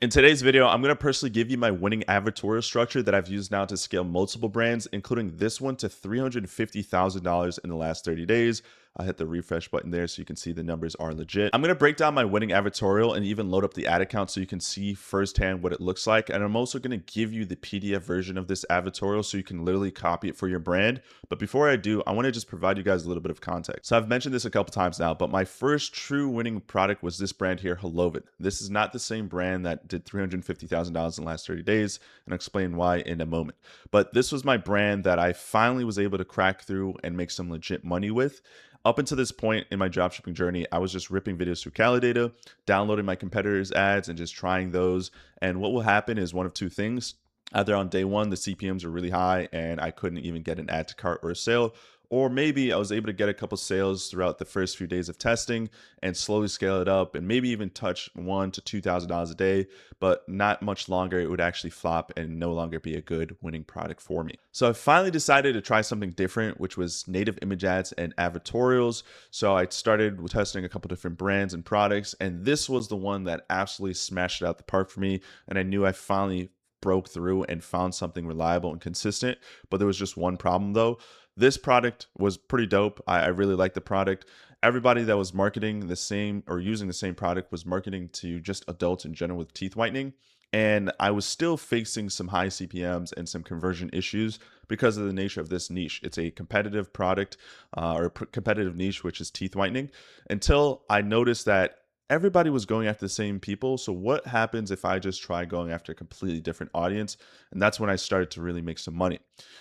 In today's video, I'm going to personally give you my winning advertorial structure that I've used now to scale multiple brands, including this one to $350,000 in the last 30 days. I'll hit the refresh button there so you can see the numbers are legit. I'm going to break down my winning advertorial and even load up the ad account so you can see firsthand what it looks like. And I'm also going to give you the PDF version of this advertorial so you can literally copy it for your brand. But before I do, I want to just provide you guys a little bit of context. So I've mentioned this a couple times now, but my first true winning product was this brand here, Hellovid. This is not the same brand that did $350,000 in the last 30 days, and I'll explain why in a moment. But this was my brand that I finally was able to crack through and make some legit money with. Up until this point in my dropshipping journey, I was just ripping videos through Calidata, downloading my competitors' ads, and just trying those. And what will happen is one of two things. Either on day one, the CPMs are really high and I couldn't even get an add to cart or a sale, or maybe I was able to get a couple sales throughout the first few days of testing and slowly scale it up and maybe even touch $1,000 to $2,000 a day, but not much longer it would actually flop and no longer be a good winning product for me. So I finally decided to try something different, which was native image ads and advertorials. So I started with testing a couple different brands and products, and this was the one that absolutely smashed it out the park for me. And I knew I finally broke through and found something reliable and consistent. But there was just one problem though. This product was pretty dope. I really liked the product. Everybody that was marketing the same or using the same product was marketing to just adults in general with teeth whitening. And I was still facing some high CPMs and some conversion issues because of the nature of this niche. It's a competitive product or competitive niche, which is teeth whitening, until I noticed that everybody was going after the same people. So what happens if I just try going after a completely different audience? And that's when I started to really make some money.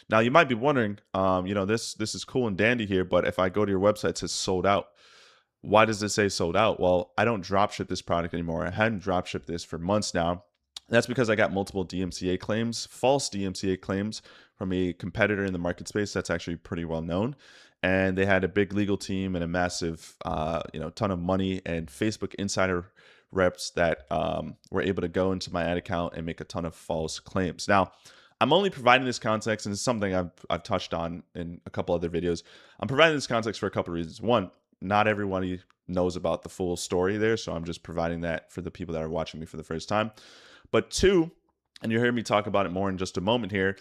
Now you might be wondering, this is cool and dandy here, but if I go to your website, it says sold out. Why does it say sold out? Well, I don't dropship this product anymore. I hadn't dropshipped this for months now. That's because I got multiple DMCA claims, false DMCA claims from a competitor in the market space that's actually pretty well known. And they had a big legal team and a massive, ton of money and Facebook insider reps that were able to go into my ad account and make a ton of false claims. Now, I'm only providing this context, and it's something I've touched on in a couple other videos. I'm providing this context for a couple of reasons. One, not everybody knows about the full story there, so I'm just providing that for the people that are watching me for the first time. But two, and you'll hear me talk about it more in just a moment here,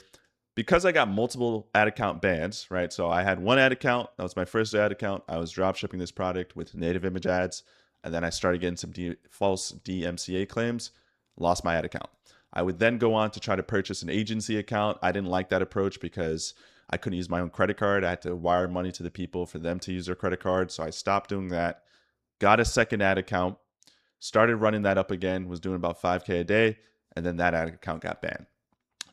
because I got multiple ad account bans, right? So I had one ad account, that was my first ad account. I was drop shipping this product with native image ads, and then I started getting some false DMCA claims, lost my ad account. I would then go on to try to purchase an agency account. I didn't like that approach because I couldn't use my own credit card. I had to wire money to the people for them to use their credit card. So I stopped doing that, got a second ad account, started running that up again, was doing about 5K a day, and then that ad account got banned.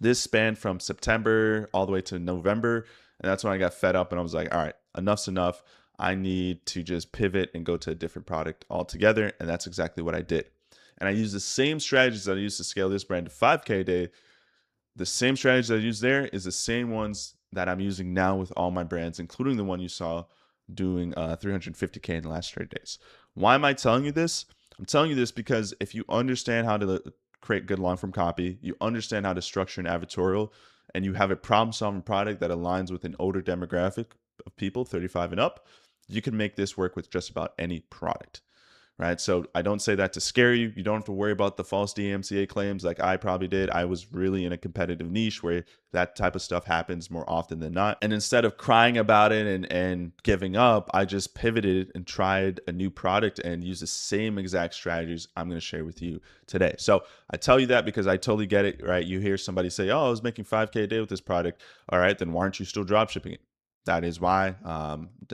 This spanned from September all the way to November, and that's when I got fed up and I was like, all right, enough's enough. I need to just pivot and go to a different product altogether, and that's exactly what I did. And I used the same strategies that I used to scale this brand to 5K a day. The same strategies I used there is the same ones that I'm using now with all my brands, including the one you saw doing 350K in the last 30 days. Why am I telling you this? I'm telling you this because if you understand how to create good long form copy, you understand how to structure an advertorial, and you have a problem solving product that aligns with an older demographic of people 35 and up, you can make this work with just about any product. Right. So I don't say that to scare you. You don't have to worry about the false DMCA claims like I probably did. I was really in a competitive niche where that type of stuff happens more often than not. And instead of crying about it and giving up, I just pivoted and tried a new product and used the same exact strategies I'm going to share with you today. So I tell you that because I totally get it. Right. You hear somebody say, oh, I was making 5K a day with this product. All right, then why aren't you still drop shipping it? That is why,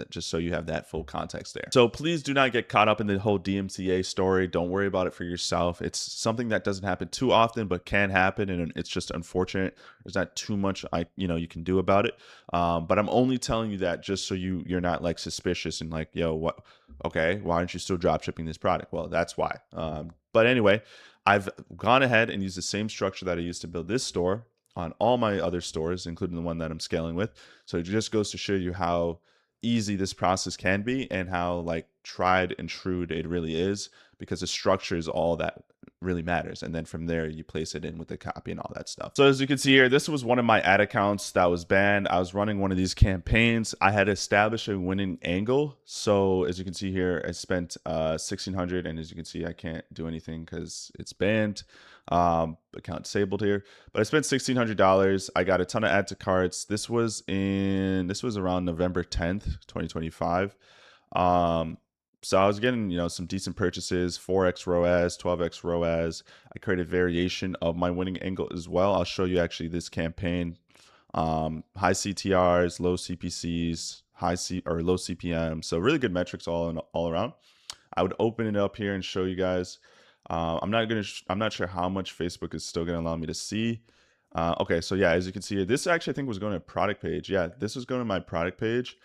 just so you have that full context there. So please do not get caught up in the whole DMCA story. Don't worry about it for yourself. It's something that doesn't happen too often, but can happen, and it's just unfortunate. There's not too much you can do about it. But I'm only telling you that just so you're not like suspicious and like, yo, what? Okay, why aren't you still drop shipping this product? Well, that's why. But anyway, I've gone ahead and used the same structure that I used to build this store on all my other stores, including the one that I'm scaling with. So it just goes to show you how easy this process can be and how like tried and true it really is, because the structure is all that really matters. And then from there, you place it in with the copy and all that stuff. So as you can see here, this was one of my ad accounts that was banned. I was running one of these campaigns. I had established a winning angle. So as you can see here, I spent $1,600, and as you can see, I can't do anything because it's banned. Account disabled here, but I spent $1,600. I got a ton of add to carts. This was around November 10th, 2025. So I was getting, some decent purchases, 4x ROAS, 12x ROAS. I created variation of my winning angle as well. I'll show you actually this campaign. High CTRs, low CPCs, low CPM. So really good metrics all around. I would open it up here and show you guys. I'm not sure how much Facebook is still gonna allow me to see. Okay, so yeah, as you can see here, this actually I think was going to a product page. Yeah, this was going to my product page.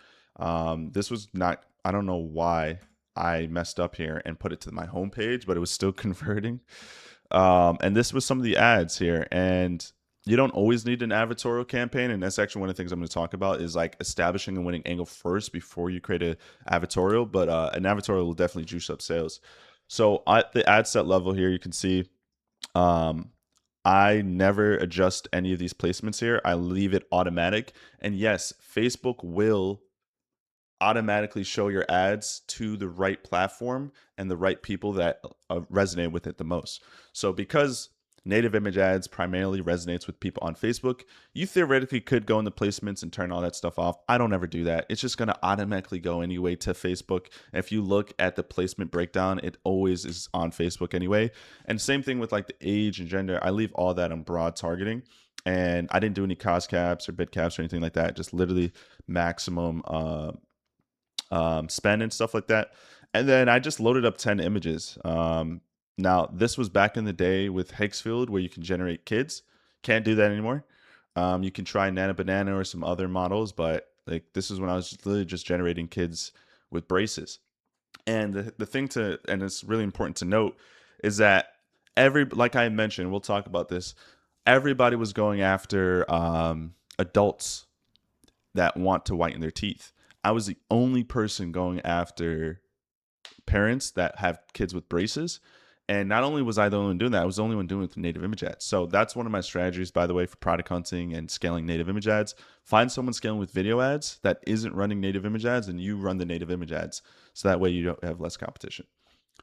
This was not, I don't know why I messed up here and put it to my home page, but it was still converting. And this was some of the ads here. And you don't always need an advertorial campaign. And that's actually one of the things I'm going to talk about is like establishing a winning angle first before you create an advertorial. But an advertorial will definitely juice up sales. So at the ad set level here, you can see I never adjust any of these placements here. I leave it automatic. And yes, Facebook will automatically show your ads to the right platform and the right people that resonate with it the most. So because native image ads primarily resonates with people on Facebook, you theoretically could go in the placements and turn all that stuff off. I don't ever do that. It's just going to automatically go anyway to Facebook. And if you look at the placement breakdown, it always is on Facebook anyway. And same thing with like the age and gender. I leave all that on broad targeting. And I didn't do any cost caps or bid caps or anything like that. Just literally maximum spend and stuff like that. And then I just loaded up 10 images. Now, this was back in the day with Higgsfield where you can generate kids. Can't do that anymore. You can try Nana Banana or some other models, but like this is when I was literally just generating kids with braces. And the thing and it's really important to note, is that like I mentioned, we'll talk about this, everybody was going after adults that want to whiten their teeth. I was the only person going after parents that have kids with braces. And not only was I the only one doing that, I was the only one doing it with native image ads. So that's one of my strategies, by the way, for product hunting and scaling native image ads. Find someone scaling with video ads that isn't running native image ads, and you run the native image ads. So that way you don't have less competition.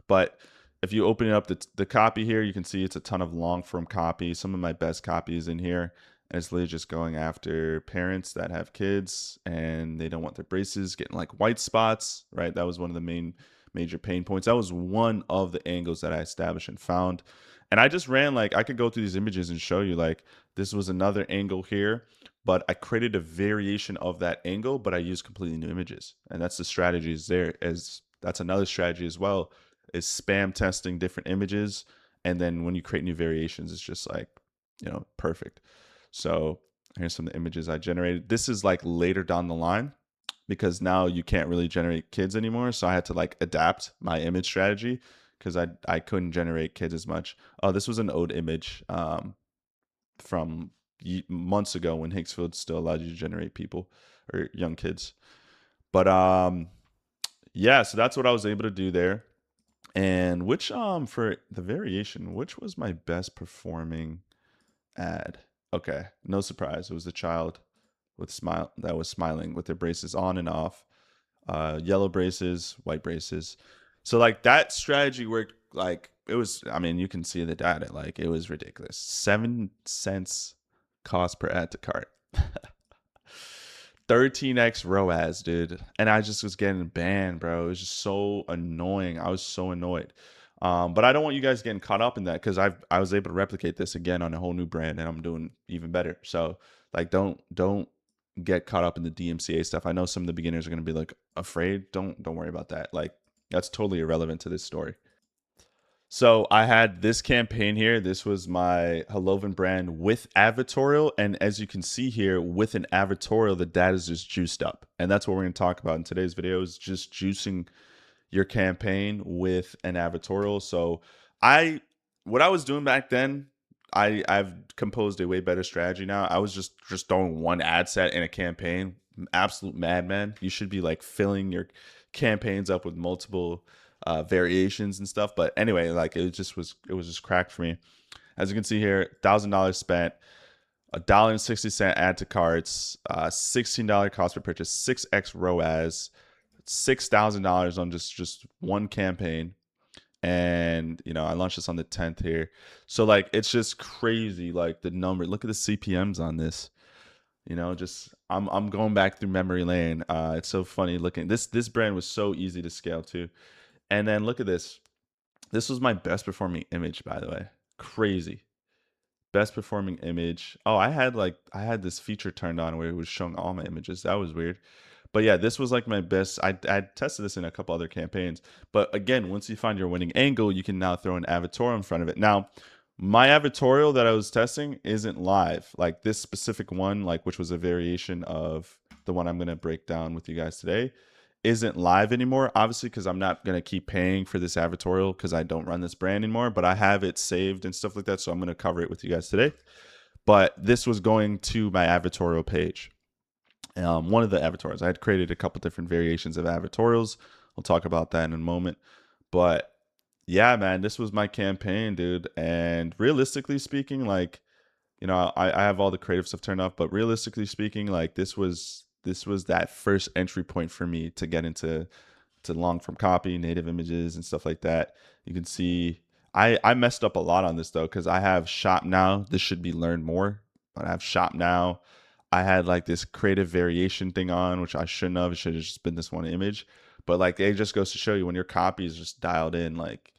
But if you open up the copy here, you can see it's a ton of long form copy. Some of my best copies in here. And it's literally just going after parents that have kids and they don't want their braces getting like white spots, right? That was one of the major pain points. That was one of the angles that I established and found. And I just ran, like, I could go through these images and show you, like, this was another angle here, but I created a variation of that angle, but I used completely new images. And that's the strategies there. That's another strategy as well, is spam testing different images. And then when you create new variations, it's just like, perfect. So here's some of the images I generated. This is like later down the line because now you can't really generate kids anymore. So I had to like adapt my image strategy because I couldn't generate kids as much. Oh, this was an old image from months ago when Higgsfield still allowed you to generate people or young kids. But yeah, so that's what I was able to do there. And which for the variation, which was my best performing ad? Okay, no surprise. It was the child that was smiling with their braces on and off, yellow braces, white braces. So like that strategy worked. Like it was, I mean, you can see the data. Like it was ridiculous. 7 cents cost per add to cart. 13x ROAS, dude. And I just was getting banned, bro. It was just so annoying. I was so annoyed. But I don't want you guys getting caught up in that because I was able to replicate this again on a whole new brand and I'm doing even better. So like don't get caught up in the DMCA stuff. I know some of the beginners are going to be like afraid. Don't worry about that. Like that's totally irrelevant to this story. So I had this campaign here. This was my Hellovan brand with Advertorial. And as you can see here, with an Advertorial, the data is just juiced up. And that's what we're going to talk about in today's video, is just juicing your campaign with an Advertorial. So what I was doing back then, I've composed a way better strategy now. I was just throwing one ad set in a campaign. Absolute madman. You should be like filling your campaigns up with multiple variations and stuff. But anyway, like it was just cracked for me. As you can see here, $1,000 spent, $1.60 add to carts, $16 cost per purchase, 6x ROAS, $6,000 on just one campaign. And I launched this on the 10th here. So like it's just crazy, like the number. Look at the CPMs on this. Just I'm going back through memory lane. It's so funny looking. This brand was so easy to scale too. And then look at this. This was my best performing image, by the way. Crazy. Best performing image. Oh, I had this feature turned on where it was showing all my images. That was weird. But yeah, this was like my best. I tested this in a couple other campaigns. But again, once you find your winning angle, you can now throw an advertorial in front of it. Now, my advertorial that I was testing isn't live. Like this specific one, like which was a variation of the one I'm going to break down with you guys today, isn't live anymore. Obviously, because I'm not going to keep paying for this advertorial because I don't run this brand anymore. But I have it saved and stuff like that. So I'm going to cover it with you guys today. But this was going to my advertorial page. One of the advertorials. I had created a couple different variations of advertorials. I'll talk about that in a moment. But yeah, man, this was my campaign, dude. And realistically speaking, like, I have all the creative stuff turned off, but realistically speaking, like this was that first entry point for me to get into long form copy, native images and stuff like that. You can see I messed up a lot on this though, because I have Shop Now. This should be learned more, but I have Shop Now. I had like this creative variation thing on, which I shouldn't have. It should have just been this one image. But like it just goes to show you when your copy is just dialed in, like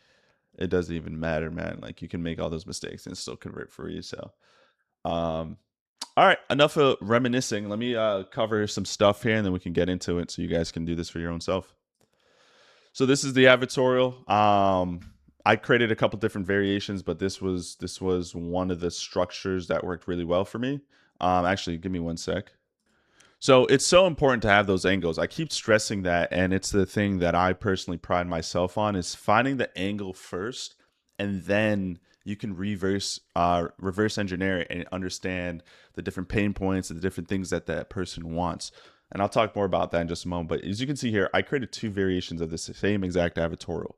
it doesn't even matter, man. Like you can make all those mistakes and still convert for you. So, all right, enough of reminiscing. Let me cover some stuff here and then we can get into it so you guys can do this for your own self. So this is the advertorial. I created a couple different variations, but this was one of the structures that worked really well for me. Actually, give me one sec. So it's so important to have those angles. I keep stressing that, and it's the thing that I personally pride myself on is finding the angle first, and then you can reverse engineer it and understand the different pain points and the different things that that person wants. And I'll talk more about that in just a moment. But as you can see here, I created two variations of this same exact advertorial,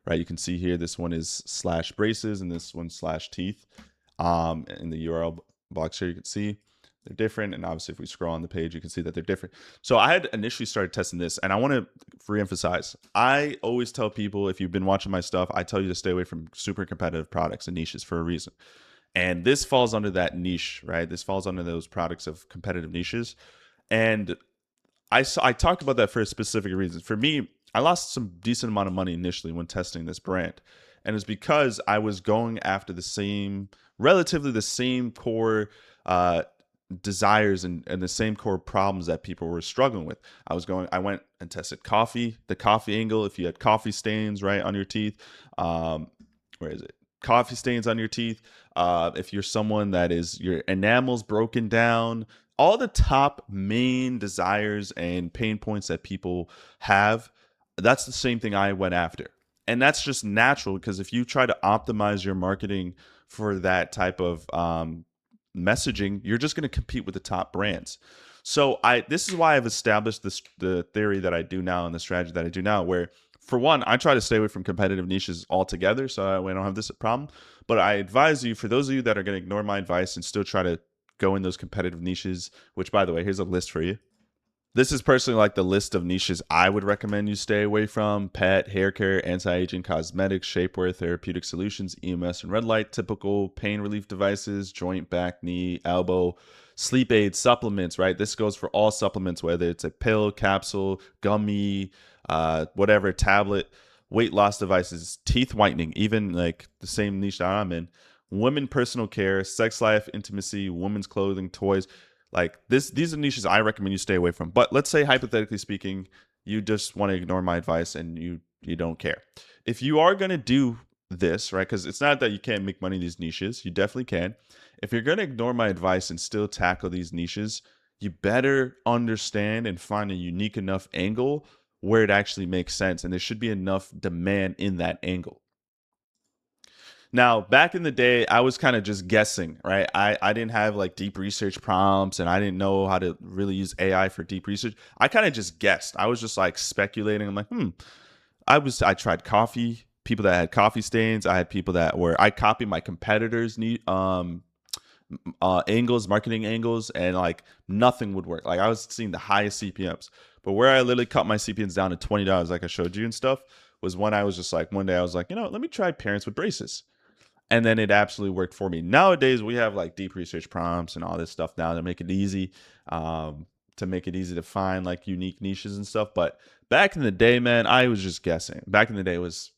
right? You can see here, this one is /braces and this one /teeth. In the URL box here, you can see they're different. And obviously if we scroll on the page, you can see that they're different. So I had initially started testing this, and I want to reemphasize, I always tell people, if you've been watching my stuff, I tell you to stay away from super competitive products and niches for a reason. And this falls under that niche, right? This falls under those products of competitive niches. And I talked about that for a specific reason. For me, I lost some decent amount of money initially when testing this brand. And it's because I was going after relatively the same core desires and the same core problems that people were struggling with. I went and tested the coffee angle. If you had coffee stains right on your teeth, where is it? Coffee stains on your teeth. If you're someone that is your enamel's broken down, all the top main desires and pain points that people have, that's the same thing I went after. And that's just natural, because if you try to optimize your marketing for that type of messaging, you're just going to compete with the top brands. So this is why I've established the theory that I do now and the strategy that I do now, where for one, I try to stay away from competitive niches altogether so we don't have this problem. But I advise you, for those of you that are going to ignore my advice and still try to go in those competitive niches, which by the way, here's a list for you. This is personally like the list of niches I would recommend you stay away from: pet, hair care, anti-aging, cosmetics, shapewear, therapeutic solutions, EMS and red light, typical pain relief devices, joint, back, knee, elbow, sleep aids, supplements, right? This goes for all supplements, whether it's a pill, capsule, gummy, whatever, tablet, weight loss devices, teeth whitening, even like the same niche that I'm in, women personal care, sex life, intimacy, women's clothing, toys. Like these are niches I recommend you stay away from. But let's say, hypothetically speaking, you just want to ignore my advice and you don't care. If you are going to do this, right? Because it's not that you can't make money in these niches. You definitely can. If you're going to ignore my advice and still tackle these niches, you better understand and find a unique enough angle where it actually makes sense. And there should be enough demand in that angle. Now, back in the day, I was kind of just guessing, right? I didn't have like deep research prompts, and I didn't know how to really use AI for deep research. I kind of just guessed. I was just like speculating. I'm like, I tried coffee, people that had coffee stains. I had people that were, I copied my competitors' angles, marketing angles, and like nothing would work. Like I was seeing the highest CPMs, but where I literally cut my CPMs down to $20, like I showed you and stuff, was when I was just like, one day I was like, let me try parents with braces. And then it absolutely worked for me. Nowadays, we have like deep research prompts and all this stuff now to make it easy, to find like unique niches and stuff. But back in the day, man, I was just guessing. Back in the day, it was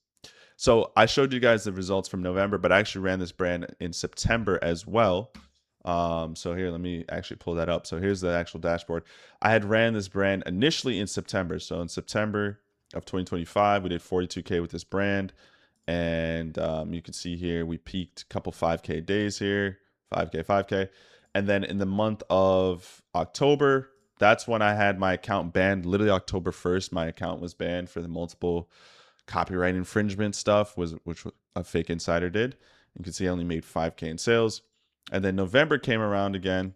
so I showed you guys the results from November, but I actually ran this brand in September as well. So here, let me actually pull that up. So here's the actual dashboard. I had ran this brand initially in September. So in September of 2025, we did 42K with this brand. And you can see here, we peaked a couple 5K days here, 5K, 5K. And then in the month of October, that's when I had my account banned. Literally October 1st, my account was banned for the multiple copyright infringement stuff, which a fake insider did. You can see I only made 5K in sales. And then November came around again,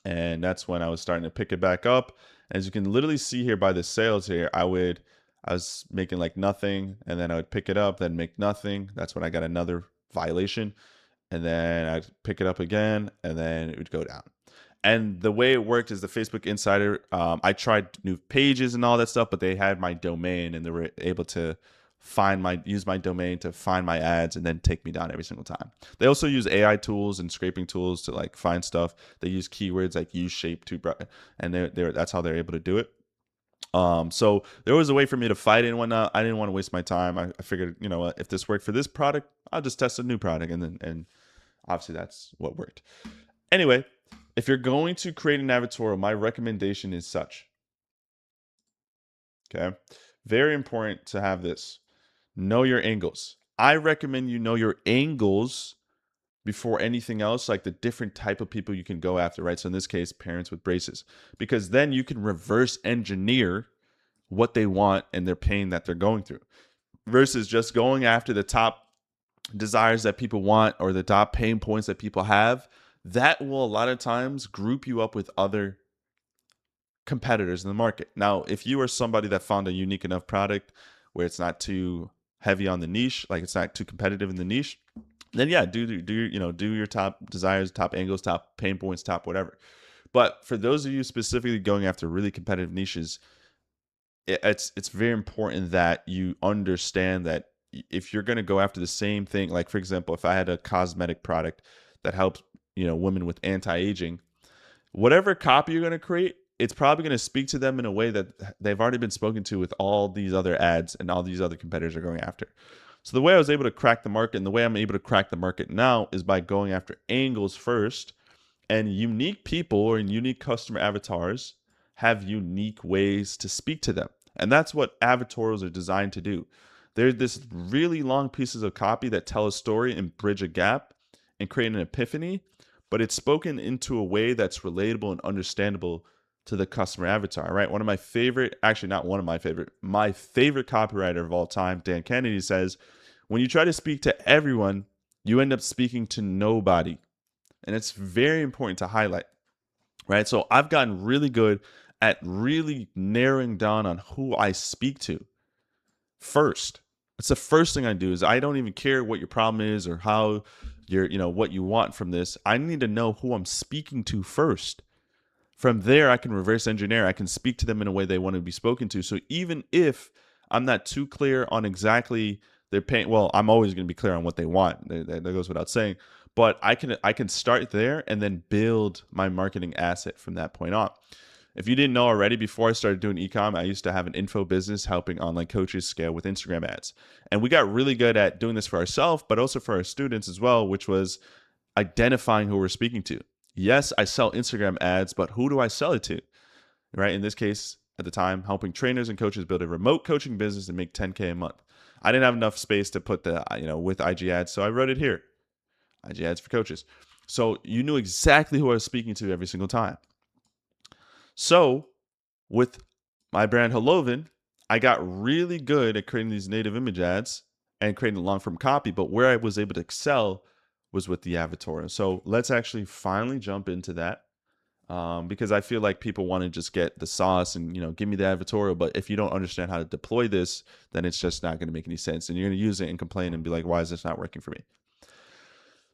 and that's when I was starting to pick it back up. As you can literally see here by the sales here, I was making like nothing, and then I would pick it up, then make nothing. That's when I got another violation, and then I'd pick it up again, and then it would go down. And the way it worked is the Facebook Insider, I tried new pages and all that stuff, but they had my domain, and they were able to use my domain to find my ads and then take me down every single time. They also use AI tools and scraping tools to like find stuff. They use keywords like use shape to, and that's how they're able to do it. So there was a way for me to fight it and whatnot. I didn't want to waste my time. I figured, if this worked for this product, I'll just test a new product, and obviously that's what worked. Anyway, if you're going to create an advertorial, my recommendation is such. Okay, very important to have this. Know your angles. I recommend you know your angles before anything else, like the different type of people you can go after, right? So in this case, parents with braces, because then you can reverse engineer what they want and their pain that they're going through versus just going after the top desires that people want or the top pain points that people have. That will a lot of times group you up with other competitors in the market. Now, if you are somebody that found a unique enough product where it's not too heavy on the niche, like it's not too competitive in the niche, then yeah, do your top desires, top angles, top pain points, top whatever. But for those of you specifically going after really competitive niches, it's very important that you understand that if you're going to go after the same thing, like for example, if I had a cosmetic product that helps women with anti-aging, whatever copy you're going to create, it's probably going to speak to them in a way that they've already been spoken to with all these other ads and all these other competitors are going after. So the way I was able to crack the market and the way I'm able to crack the market now is by going after angles first, and unique people or unique customer avatars have unique ways to speak to them. And that's what advertorials are designed to do. They're this really long pieces of copy that tell a story and bridge a gap and create an epiphany, but it's spoken into a way that's relatable and understandable to the customer avatar, right? One of my favorite, actually not one of my favorite, my favorite copywriter of all time, Dan Kennedy, says, when you try to speak to everyone, you end up speaking to nobody. And it's very important to highlight, right? So I've gotten really good at really narrowing down on who I speak to first. It's the first thing I do is I don't even care what your problem is or how what you want from this. I need to know who I'm speaking to first. From there, I can reverse engineer. I can speak to them in a way they want to be spoken to. So even if I'm not too clear on exactly their pain, well, I'm always going to be clear on what they want. That goes without saying. But I can start there and then build my marketing asset from that point on. If you didn't know already, before I started doing e-com, I used to have an info business helping online coaches scale with Instagram ads. And we got really good at doing this for ourselves, but also for our students as well, which was identifying who we're speaking to. Yes, I sell Instagram ads, but who do I sell it to? Right? In this case, at the time, helping trainers and coaches build a remote coaching business and make 10K a month. I didn't have enough space to put the, with IG ads, so I wrote it here. IG ads for coaches. So you knew exactly who I was speaking to every single time. So with my brand Helloven, I got really good at creating these native image ads and creating long form copy, but where I was able to excel was with the advertorial. So let's actually finally jump into that. because I feel like people want to just get the sauce and, give me the advertorial. But if you don't understand how to deploy this, then it's just not going to make any sense. And you're going to use it and complain and be like, why is this not working for me?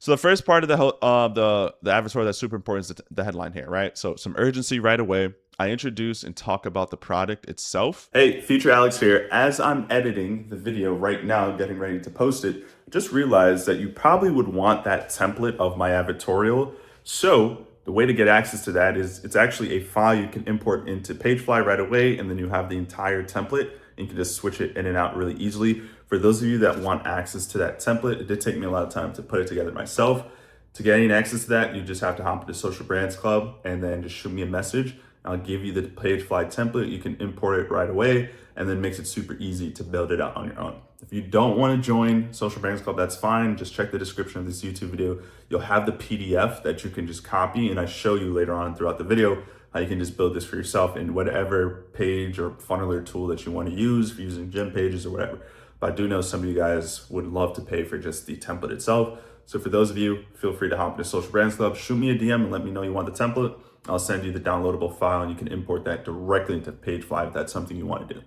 So the first part of the advertorial that's super important is the headline here, right? So some urgency right away. I introduce and talk about the product itself. Hey, Future Alex here. As I'm editing the video right now, getting ready to post it, just realized that you probably would want that template of my advertorial. So the way to get access to that is it's actually a file you can import into PageFly right away, and then you have the entire template and you can just switch it in and out really easily. For those of you that want access to that template, it did take me a lot of time to put it together myself. To get any access to that, you just have to hop into Social Brands Club and then just shoot me a message. I'll give you the PageFly template. You can import it right away, and then makes it super easy to build it out on your own. If you don't want to join Social Brands Club, that's fine. Just check the description of this YouTube video. You'll have the PDF that you can just copy, and I show you later on throughout the video how you can just build this for yourself in whatever page or funneler tool that you want to use, for using gem pages or whatever. But I do know some of you guys would love to pay for just the template itself. So for those of you, feel free to hop into Social Brands Club, shoot me a DM and let me know you want the template. I'll send you the downloadable file and you can import that directly into PageFly if that's something you want to do.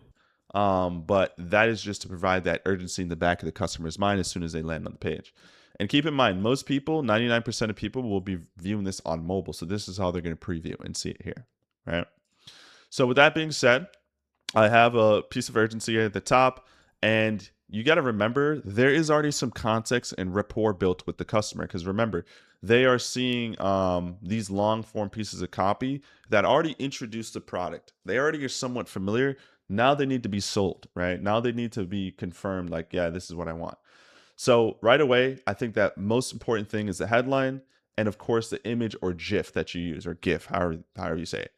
But that is just to provide that urgency in the back of the customer's mind as soon as they land on the page. And keep in mind, most people, 99% of people will be viewing this on mobile. So this is how they're going to preview and see it here, right? So with that being said, I have a piece of urgency at the top, and you got to remember there is already some context and rapport built with the customer, because remember, they are seeing these long form pieces of copy that already introduce the product. They already are somewhat familiar. Now they need to be sold, right? Now they need to be confirmed, like, yeah, this is what I want. So right away, I think that most important thing is the headline, and of course the image or GIF that you use, or GIF, however you say it.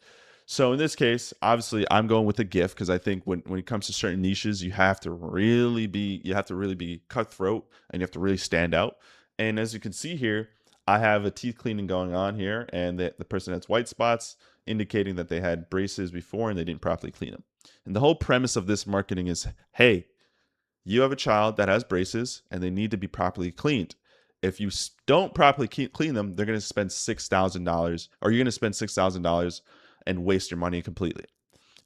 So in this case, obviously I'm going with a GIF because I think when it comes to certain niches, you have to really be cutthroat and you have to really stand out. And as you can see here, I have a teeth cleaning going on here, and the person has white spots indicating that they had braces before and they didn't properly clean them. And the whole premise of this marketing is, hey, you have a child that has braces and they need to be properly cleaned. If you don't properly clean them, they're going to spend $6,000, or you're going to spend $6,000 and waste your money completely.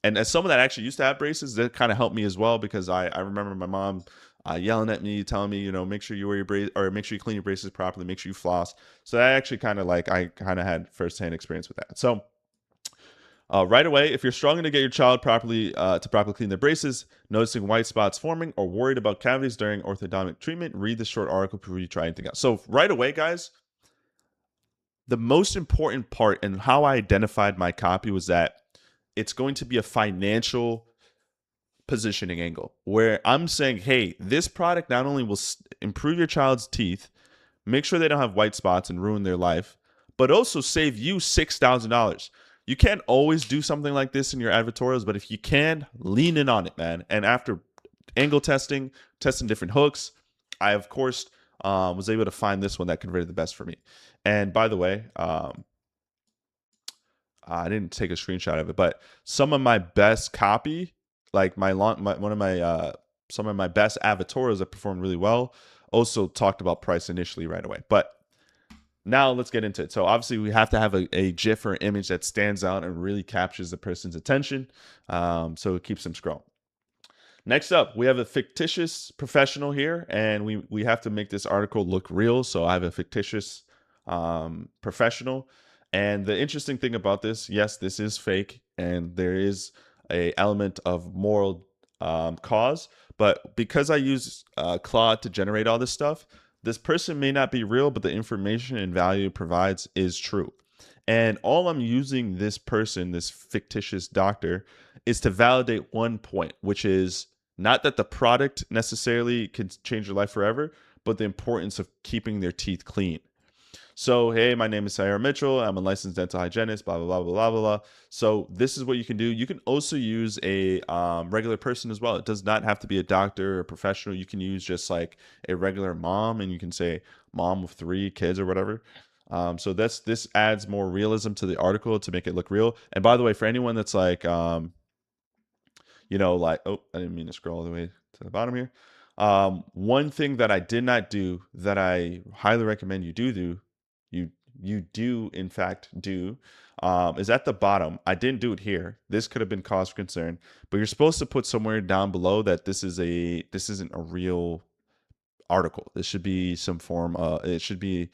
And as someone that actually used to have braces, that kind of helped me as well, because I remember my mom yelling at me, telling me, make sure you wear your brace, or make sure you clean your braces properly, make sure you floss. So that actually I kind of had firsthand experience with that. So right away, if you're struggling to get your child properly clean their braces, noticing white spots forming, or worried about cavities during orthodontic treatment, read the short article before you try anything else. So right away, guys, the most important part and how I identified my copy was that it's going to be a financial positioning angle, where I'm saying, hey, this product not only will improve your child's teeth, make sure they don't have white spots and ruin their life, but also save you $6,000. You can't always do something like this in your advertorials, but if you can, lean in on it, man. And after angle testing different hooks, I, of course, was able to find this one that converted the best for me. And by the way, I didn't take a screenshot of it, but some of my best copy, like some of my best advertorials that performed really well, also talked about price initially right away. But now let's get into it. So obviously we have to have a GIF or image that stands out and really captures the person's attention, so it keeps them scrolling. Next up, we have a fictitious professional here, and we have to make this article look real. So I have a fictitious professional. And the interesting thing about this, yes, this is fake, and there is a element of moral cause. But because I use Claude to generate all this stuff, this person may not be real, but the information and value it provides is true. And all I'm using this person, this fictitious doctor, is to validate one point, which is not that the product necessarily can change your life forever, but the importance of keeping their teeth clean. So, hey, my name is Sarah Mitchell. I'm a licensed dental hygienist, blah, blah, blah, blah, blah, blah. So this is what you can do. You can also use a regular person as well. It does not have to be a doctor or a professional. You can use just like a regular mom, and you can say mom with 3 kids or whatever. So this adds more realism to the article to make it look real. And by the way, for anyone that's like, oh, I didn't mean to scroll all the way to the bottom here. One thing that I did not do that I highly recommend you do, you you do in fact do is at the bottom. I didn't do it here. This could have been cause for concern, but you're supposed to put somewhere down below that this isn't a real article. This should be some form. It should be,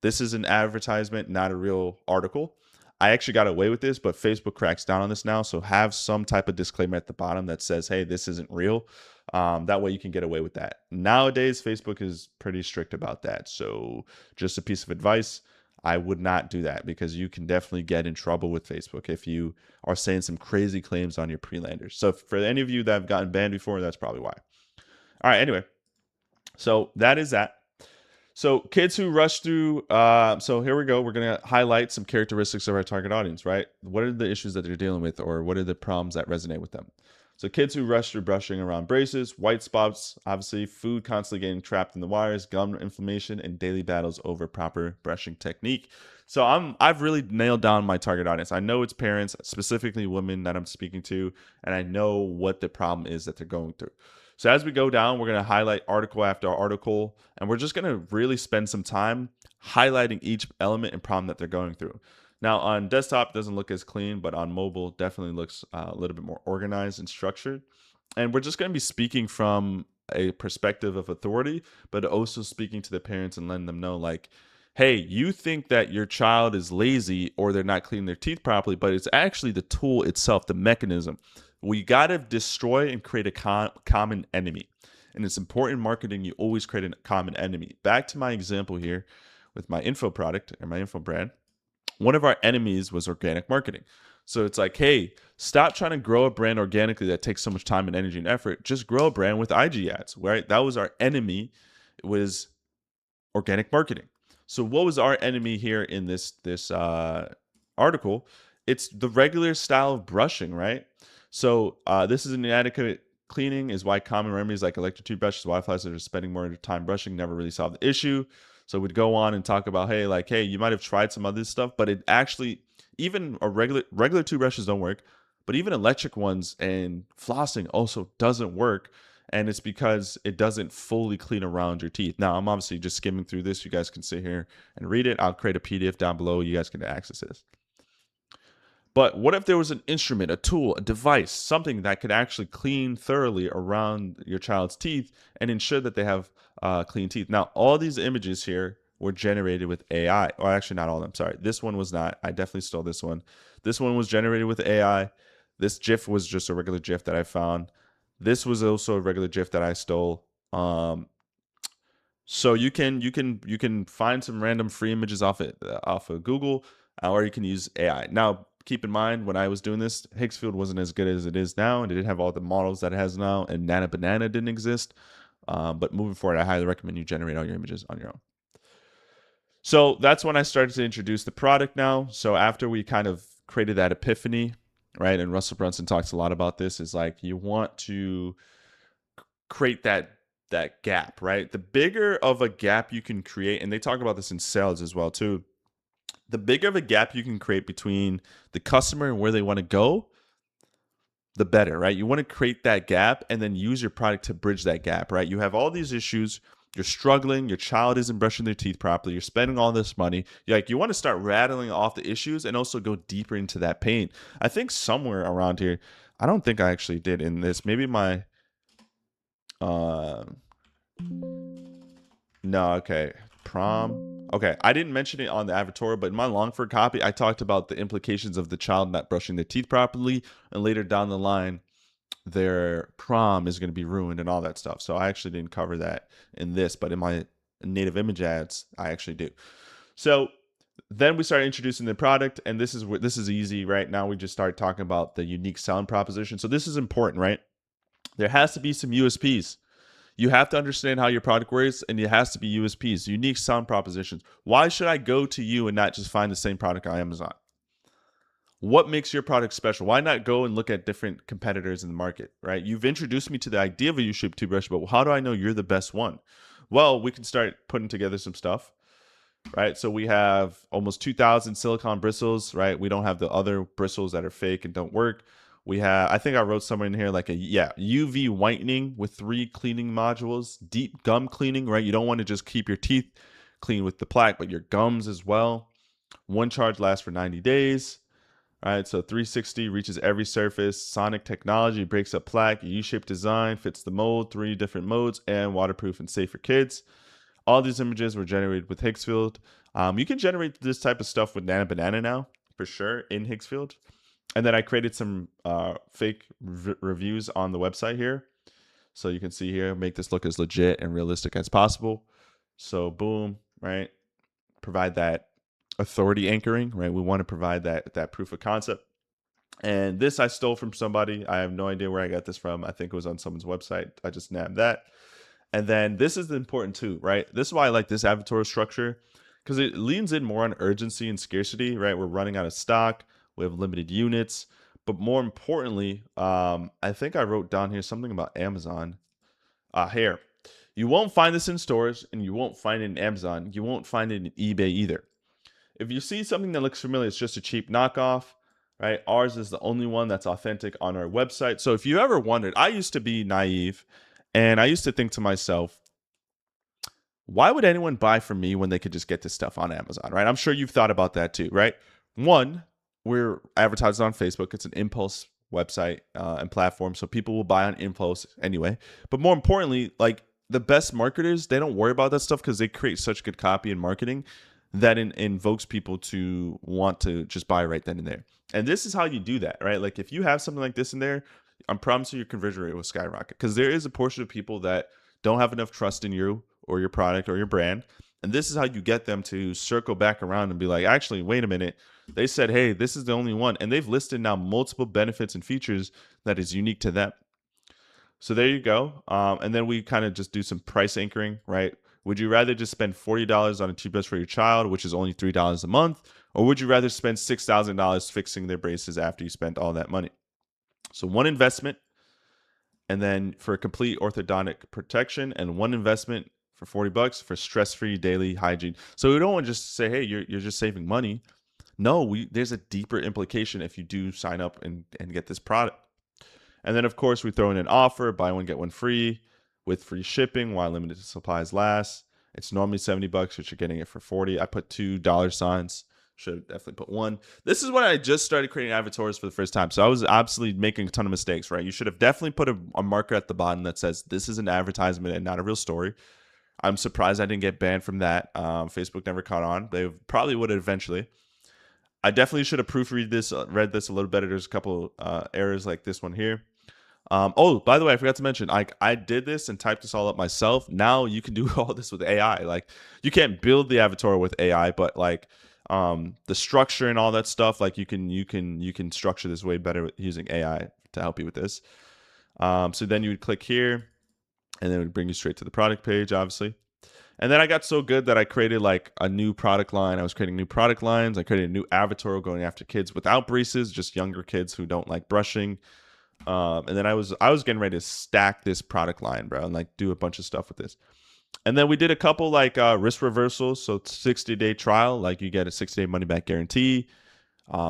this is an advertisement, not a real article. I actually got away with this, but Facebook cracks down on this now. So have some type of disclaimer at the bottom that says, hey, this isn't real. That way you can get away with that. Nowadays, Facebook is pretty strict about that. So just a piece of advice, I would not do that because you can definitely get in trouble with Facebook if you are saying some crazy claims on your pre-landers. So for any of you that have gotten banned before, that's probably why. All right, anyway, so that is that. So kids who rush through, so here we go. We're going to highlight some characteristics of our target audience, right? What are the issues that they're dealing with, or what are the problems that resonate with them? So kids who rush through brushing around braces, white spots, obviously food constantly getting trapped in the wires, gum inflammation, and daily battles over proper brushing technique. So I've really nailed down my target audience. I know it's parents, specifically women that I'm speaking to, and I know what the problem is that they're going through. So as we go down, we're going to highlight article after article, and we're just going to really spend some time highlighting each element and problem that they're going through. Now on desktop, it doesn't look as clean, but on mobile, definitely looks a little bit more organized and structured. And we're just going to be speaking from a perspective of authority, but also speaking to the parents and letting them know, like, hey, you think that your child is lazy or they're not cleaning their teeth properly, but it's actually the tool itself, the mechanism. We got to destroy and create a common enemy. And it's important in marketing, you always create a common enemy. Back to my example here with my info product or my info brand. One of our enemies was organic marketing. So it's like, hey, stop trying to grow a brand organically that takes so much time and energy and effort. Just grow a brand with IG ads, right? That was our enemy. It was organic marketing. So what was our enemy here in this article? It's the regular style of brushing, right? So this is an inadequate cleaning is why common remedies like electric toothbrushes, Wi-Fi's that are spending more time brushing never really solve the issue. So we'd go on and talk about, hey, you might have tried some other stuff, but it actually, even a regular toothbrushes don't work, but even electric ones and flossing also doesn't work. And it's because it doesn't fully clean around your teeth. Now, I'm obviously just skimming through this. You guys can sit here and read it. I'll create a PDF down below. You guys can access this. But what if there was an instrument, a tool, a device, something that could actually clean thoroughly around your child's teeth and ensure that they have clean teeth? Now, all these images here were generated with AI. Or actually, not all of them. Sorry. This one was not. I definitely stole this one. This one was generated with AI. This GIF was just a regular GIF that I found. This was also a regular GIF that I stole. So you can find some random free images off of Google, or you can use AI. Now, keep in mind, when I was doing this, Higgsfield wasn't as good as it is now, and it didn't have all the models that it has now, and Nana Banana didn't exist. But moving forward, I highly recommend you generate all your images on your own. So that's when I started to introduce the product now. So after we kind of created that epiphany, right? And Russell Brunson talks a lot about this, is like you want to create that gap, right? The bigger of a gap you can create, and they talk about this in sales as well too, the bigger of a gap you can create between the customer and where they want to go, the better, right? You want to create that gap and then use your product to bridge that gap, right? You have all these issues, you're struggling, your child isn't brushing their teeth properly, you're spending all this money. You want to start rattling off the issues and also go deeper into that pain. I think somewhere around here, I don't think I actually did in this, maybe my no, okay. Prom. Okay, I didn't mention it on the Advertorial, but in my Longford copy, I talked about the implications of the child not brushing their teeth properly, and later down the line, their prom is going to be ruined and all that stuff. So I actually didn't cover that in this, but in my native image ads, I actually do. So then we started introducing the product, and this is easy, right? Now we just start talking about the unique selling proposition. So this is important, right? There has to be some USPs. You have to understand how your product works, and it has to be USPs, unique selling propositions. Why should I go to you and not just find the same product on Amazon? What makes your product special? Why not go and look at different competitors in the market, right? You've introduced me to the idea of a U-shaped toothbrush, but how do I know you're the best one? Well, we can start putting together some stuff, right? So we have almost 2,000 silicone bristles, right? We don't have the other bristles that are fake and don't work. We have, I think I wrote somewhere in here like UV whitening with 3 cleaning modules, deep gum cleaning, right? You don't want to just keep your teeth clean with the plaque, but your gums as well. One charge lasts for 90 days. All right, so 360 reaches every surface. Sonic technology breaks up plaque. U-shaped design fits the mold. 3 different modes and waterproof and safe for kids. All these images were generated with Higgsfield. You can generate this type of stuff with Nana Banana now, for sure, in Higgsfield. And then I created some fake reviews on the website here. So you can see here, make this look as legit and realistic as possible. So boom, right? Provide that authority anchoring, right? We want to provide that proof of concept. And this I stole from somebody. I have no idea where I got this from. I think it was on someone's website. I just nabbed that. And then this is important too, right? This is why I like this advertorial structure, because it leans in more on urgency and scarcity, right? We're running out of stock. We have limited units. But more importantly, I think I wrote down here something about Amazon. Here. You won't find this in stores, and you won't find it in Amazon. You won't find it in eBay either. If you see something that looks familiar, it's just a cheap knockoff, right? Ours is the only one that's authentic on our website. So if you ever wondered, I used to be naive, and I used to think to myself, why would anyone buy from me when they could just get this stuff on Amazon, right? I'm sure you've thought about that too, right? One, we're advertising on Facebook. It's an impulse website and platform, so people will buy on impulse anyway. But more importantly, like the best marketers, they don't worry about that stuff because they create such good copy and marketing that invokes people to want to just buy right then and there. And this is how you do that, right? Like if you have something like this in there, I'm promising your conversion rate will skyrocket, because there is a portion of people that don't have enough trust in you or your product or your brand. And this is how you get them to circle back around and be like, actually, wait a minute. They said, hey, this is the only one. And they've listed now multiple benefits and features that is unique to them. So there you go. And then we kind of just do some price anchoring, right? Would you rather just spend $40 on a toothbrush for your child, which is only $3 a month? Or would you rather spend $6,000 fixing their braces after you spent all that money? So one investment, and then for complete orthodontic protection, and one investment for $40 for stress-free daily hygiene. So we don't want to just say, hey, you're just saving money. No, there's a deeper implication if you do sign up and get this product. And then, of course, we throw in an offer, buy one, get one free with free shipping while limited supplies last. It's normally $70, but you're getting it for $40. I put $2. Should have definitely put one. This is when I just started creating advertorials for the first time. So I was absolutely making a ton of mistakes, right? You should have definitely put a marker at the bottom that says this is an advertisement and not a real story. I'm surprised I didn't get banned from that. Facebook never caught on. They probably would have eventually. I definitely should have proofread this, read this a little better. There's a couple errors like this one here. Oh, by the way, I forgot to mention, I did this and typed this all up myself. Now you can do all this with AI. Like you can't build the advertorial with AI, but like the structure and all that stuff, like you can structure this way better using AI to help you with this. So then you would click here, and then it would bring you straight to the product page, obviously. And then I got so good that I created like a new product line. I was creating new product lines. I created a new advertorial going after kids without braces, just younger kids who don't like brushing. And then I was getting ready to stack this product line, bro, and like do a bunch of stuff with this. And then we did a couple like risk reversals. So 60-day trial, like you get a 60-day money back guarantee,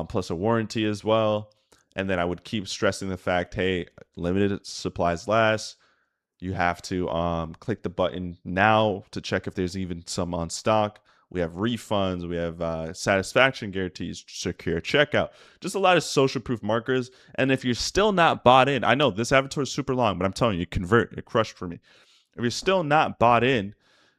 plus a warranty as well. And then I would keep stressing the fact, hey, limited supplies last. You have to click the button now to check if there's even some on stock. We have refunds. We have satisfaction guarantees, secure checkout. Just a lot of social proof markers. And if you're still not bought in, I know this advertorial is super long, but I'm telling you, convert. It crushed for me. If you're still not bought in,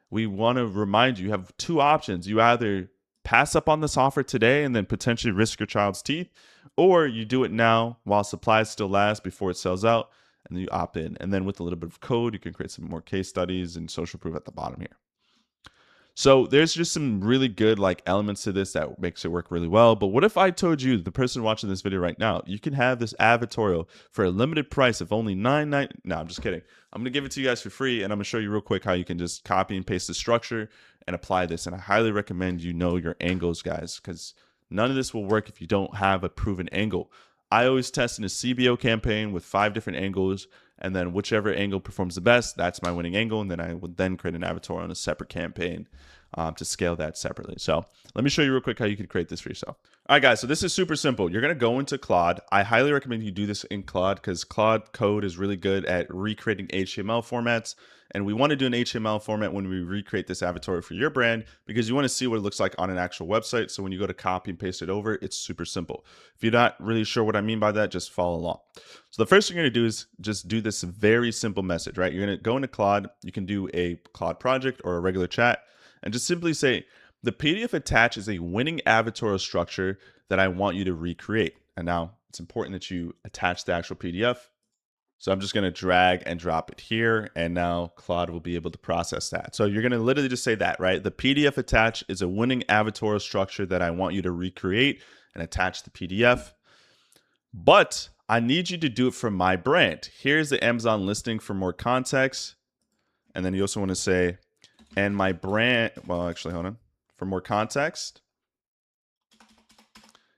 we want to remind you, you have two options. You either pass up on this offer today and then potentially risk your child's teeth, or you do it now while supplies still last before it sells out, and then you opt in. And then with a little bit of code, you can create some more case studies and social proof at the bottom here. So there's just some really good like elements to this that makes it work really well. But what if I told you, the person watching this video right now, you can have this advertorial for a limited price of only $9.99? No, I'm just kidding. I'm going to give it to you guys for free, and I'm going to show you real quick how you can just copy and paste the structure and apply this. And I highly recommend you know your angles, guys, because none of this will work if you don't have a proven angle. I always test in a CBO campaign with 5 different angles, and then whichever angle performs the best, that's my winning angle. And then I would then create an advertorial on a separate campaign to scale that separately. So let me show you real quick how you can create this for yourself. All right, guys, so this is super simple. You're going to go into Claude. I highly recommend you do this in Claude because Claude code is really good at recreating HTML formats. And we want to do an HTML format when we recreate this avatar for your brand because you want to see what it looks like on an actual website. So when you go to copy and paste it over, it's super simple. If you're not really sure what I mean by that, just follow along. So the first thing you're going to do is just do this very simple message, right? You're going to go into Claude. You can do a Claude project or a regular chat and just simply say, the PDF attached is a winning advertorial structure that I want you to recreate. And now it's important that you attach the actual PDF. So I'm just going to drag and drop it here. And now Claude will be able to process that. So you're going to literally just say that, right? The PDF attached is a winning advertorial structure that I want you to recreate and attach the PDF. But I need you to do it from my brand. Here's the Amazon listing for more context. And then you also want to say, and my brand, well, actually, hold on. For more context,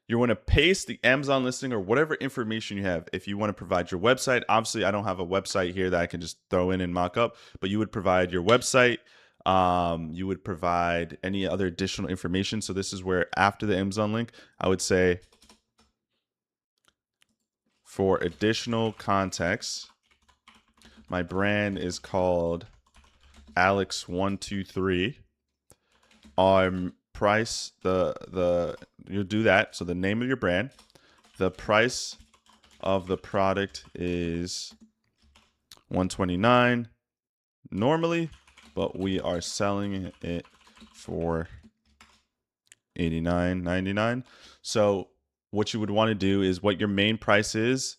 you want to paste the Amazon listing or whatever information you have. If you want to provide your website, obviously I don't have a website here that I can just throw in and mock up, but you would provide your website. You would provide any other additional information. So this is where after the Amazon link, I would say for additional context, my brand is called Alex123. Price, you do that. So the name of your brand, the price of the product is $129 normally, but we are selling it for $89.99. So what you would want to do is what your main price is.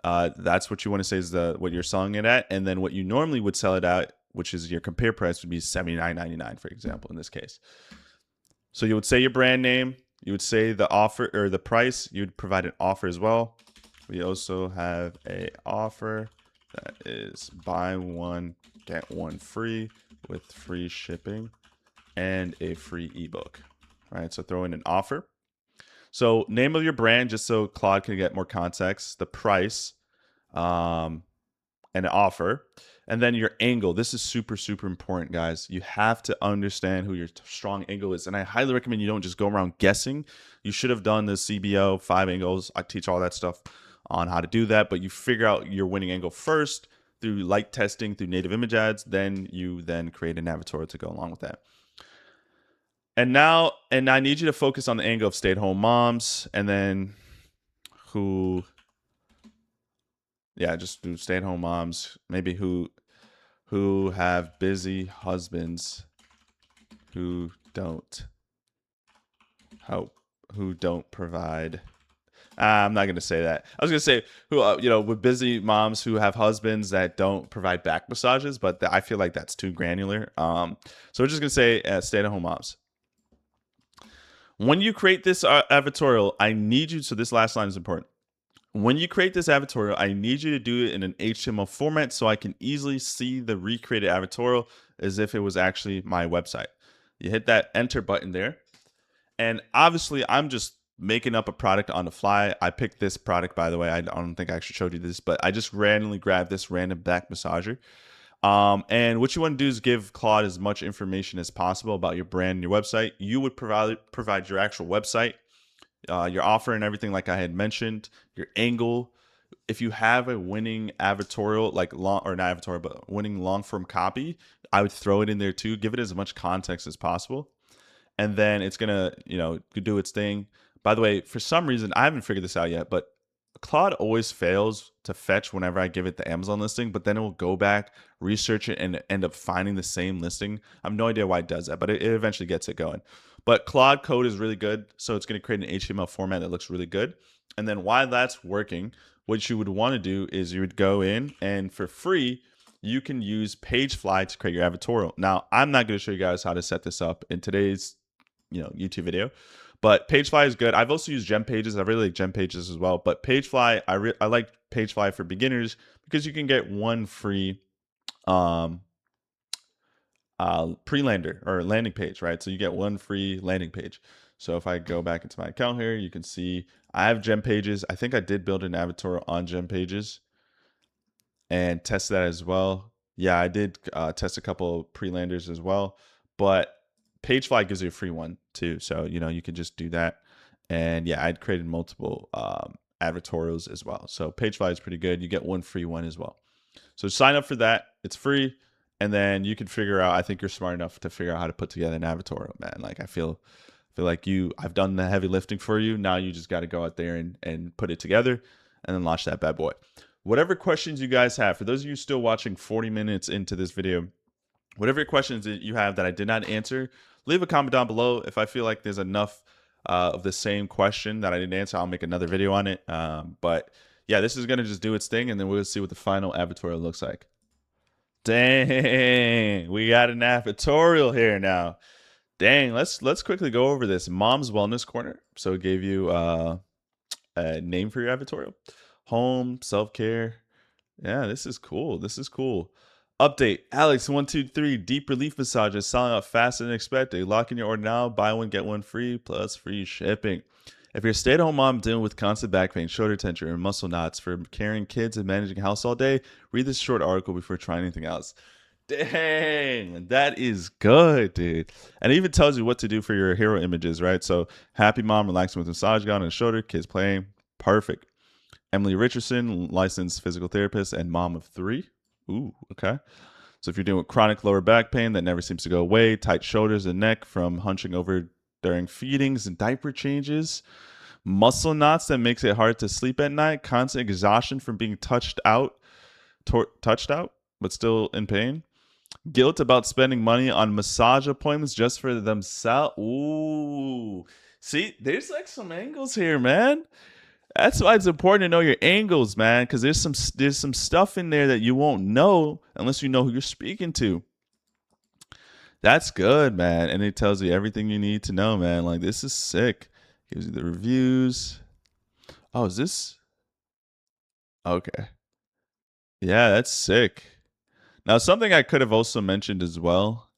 That's what you want to say is what you're selling it at, and then what you normally would sell it at, which is your compare price, would be $79.99, for example, in this case. So you would say your brand name, you would say the offer or the price, you would provide an offer as well. We also have a offer that is buy one, get one free with free shipping and a free ebook. All right, so throw in an offer. So name of your brand, just so Claude can get more context, the price, an offer, and then your angle. This is super, super important, guys. You have to understand who your strong angle is. And I highly recommend you don't just go around guessing. You should have done the CBO 5 angles. I teach all that stuff on how to do that, but you figure out your winning angle first through light testing, through native image ads. Then you create an avatar to go along with that. And I need you to focus on the angle of stay-at-home moms, and then just do stay-at-home moms, maybe who have busy husbands who don't provide. I'm not going to say that. I was going to say who, with busy moms who have husbands that don't provide back massages, but I feel like that's too granular. So we're just going to say stay-at-home moms. When you create this advertorial, I need you, so this last line is important. When you create this advertorial, I need you to do it in an HTML format so I can easily see the recreated advertorial as if it was actually my website. You hit that enter button there. And obviously, I'm just making up a product on the fly. I picked this product, by the way. I don't think I actually showed you this, but I just randomly grabbed this random back massager. And what you want to do is give Claude as much information as possible about your brand and your website. You would provide your actual website, your offer and everything like I had mentioned, your angle. If you have a winning advertorial, like not advertorial, but winning long form copy, I would throw it in there too. Give it as much context as possible. And then it's going to, do its thing. By the way, for some reason, I haven't figured this out yet, but Claude always fails to fetch whenever I give it the Amazon listing, but then it will go back, research it, and end up finding the same listing. I have no idea why it does that, but it eventually gets it going. But Claude code is really good, so it's going to create an HTML format that looks really good. And then while that's working, what you would want to do is you would go in, and for free, you can use PageFly to create your advertorial. Now, I'm not going to show you guys how to set this up in today's YouTube video, but PageFly is good. I've also used Gem Pages. I really like Gem Pages as well. But PageFly, I like PageFly for beginners because you can get one free pre-lander or landing page, right? So you get one free landing page. So if I go back into my account here, you can see I have Gem Pages. I think I did build an avatar on Gem Pages and test that as well. Yeah, I did test a couple pre-landers as well. But PageFly gives you a free one too. So, you can just do that. And yeah, I'd created multiple advertorials as well. So PageFly is pretty good. You get one free one as well. So sign up for that. It's free. And then you can figure out, I think you're smart enough to figure out how to put together an advertorial, man. Like I feel like I've done the heavy lifting for you. Now you just got to go out there and put it together and then launch that bad boy. Whatever questions you guys have, for those of you still watching 40 minutes into this video, whatever questions that you have that I did not answer, leave a comment down below. If I feel like there's enough of the same question that I didn't answer, I'll make another video on it. But yeah, this is going to just do its thing, and then we'll see what the final advertorial looks like. Dang, we got an advertorial here now. Dang, let's quickly go over this. Mom's Wellness Corner. So it gave you a name for your advertorial. Home, self-care. Yeah, this is cool. This is cool. Update. Alex123 deep relief massages selling out faster than expected. Lock in your order now. Buy one, get one free plus free shipping. If you're a stay-at-home mom dealing with constant back pain, shoulder tension, or muscle knots for carrying kids and managing a house all day, read this short article before trying anything else. Dang, that is good, dude. And it even tells you what to do for your hero images, right? So happy mom relaxing with massage gun on the shoulder, kids playing. Perfect. Emily Richardson, licensed physical therapist and mom of 3. Ooh, okay. So if you're dealing with chronic lower back pain that never seems to go away, tight shoulders and neck from hunching over during feedings and diaper changes, muscle knots that makes it hard to sleep at night, constant exhaustion from being touched out, but still in pain, guilt about spending money on massage appointments just for themselves. Ooh, see, there's like some angles here, man. That's why it's important to know your angles, man, because there's some stuff in there that you won't know unless you know who you're speaking to. That's good, man. And it tells you everything you need to know, man. Like, this is sick. Gives you the reviews. Oh, is this? Okay. Yeah, that's sick. Now, something I could have also mentioned as well.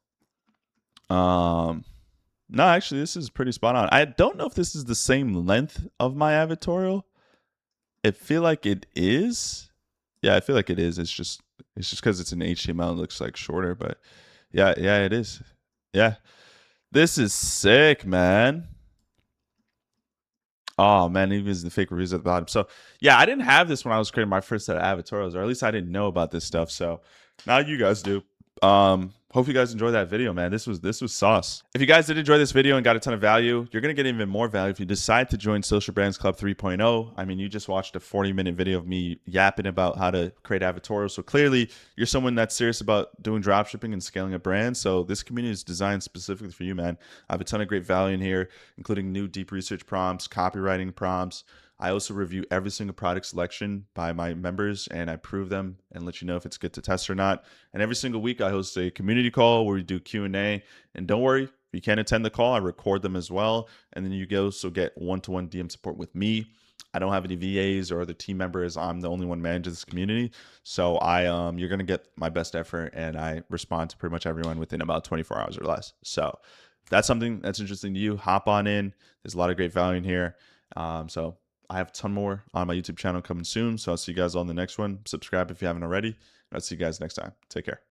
No, actually, this is pretty spot on. I don't know if this is the same length of my advertorial. I feel like it is. Yeah, I feel like it is. It's just because it's an HTML, it looks like shorter, but yeah, it is. Yeah. This is sick, man. Oh man, even the fake reviews at the bottom. So yeah, I didn't have this when I was creating my first set of advertorials, or at least I didn't know about this stuff. So now you guys do. Hope you guys enjoyed that video, man. This was sauce. If you guys did enjoy this video and got a ton of value, you're gonna get even more value if you decide to join Social Brands Club 3.0. I mean, you just watched a 40-minute video of me yapping about how to create advertorials. So clearly, you're someone that's serious about doing dropshipping and scaling a brand. So this community is designed specifically for you, man. I have a ton of great value in here, including new deep research prompts, copywriting prompts. I also review every single product selection by my members, and I prove them and let you know if it's good to test or not. And every single week, I host a community call where we do Q&A. And don't worry, if you can't attend the call, I record them as well. And then you also get one-to-one DM support with me. I don't have any VAs or other team members. I'm the only one managing this community. So you're going to get my best effort, and I respond to pretty much everyone within about 24 hours or less. So if that's something that's interesting to you, hop on in. There's a lot of great value in here. So I have a ton more on my YouTube channel coming soon. So I'll see you guys on the next one. Subscribe if you haven't already. I'll see you guys next time. Take care.